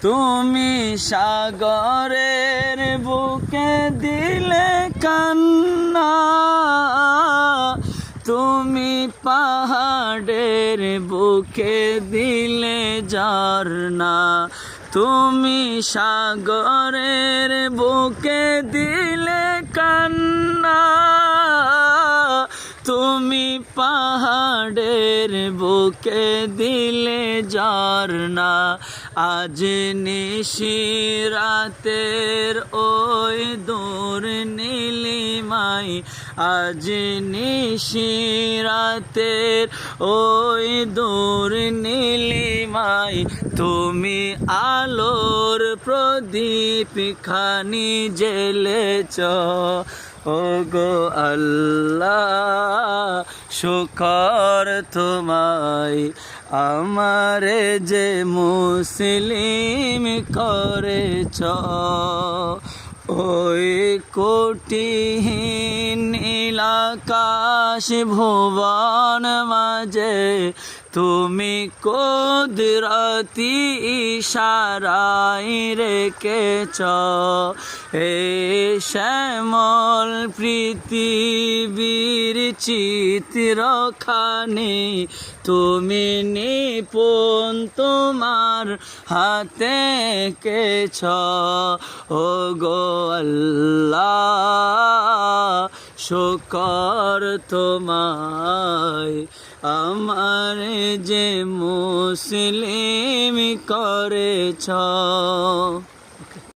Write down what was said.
তুমি সাগরের বুকে দিলে কান্না, তুমি পাহাড়ের বুকে দিলে ঝরনা, তুমি সাগরের বুকে দিলে কান্না, তুমি পাহাড়ের বুকে দিলে ঝরনা। আজ নিশিরাতের ওই দূর নীলিমায়, আজ নিশিরাতের ওই দূর নীলিমায়, তুমি আলোর প্রদীপ খানি জ্বেলেছ। ওগো আল্লাহ শুকর তোমায়, আমারে যে মুসলিম করেছ। ওই কোটিহীন নীলাকাশ ভুবন মাঝে তুমি কুদরতি ইশারায় রেখেছ। এই শ্যামল পৃথিবীর চিত্রখানি তুমি নিপুণ তোমার হাতে এঁকেছ। ওগো আল্লাহ শুকর তোমায়, আমার যে মুসলিম করেছ।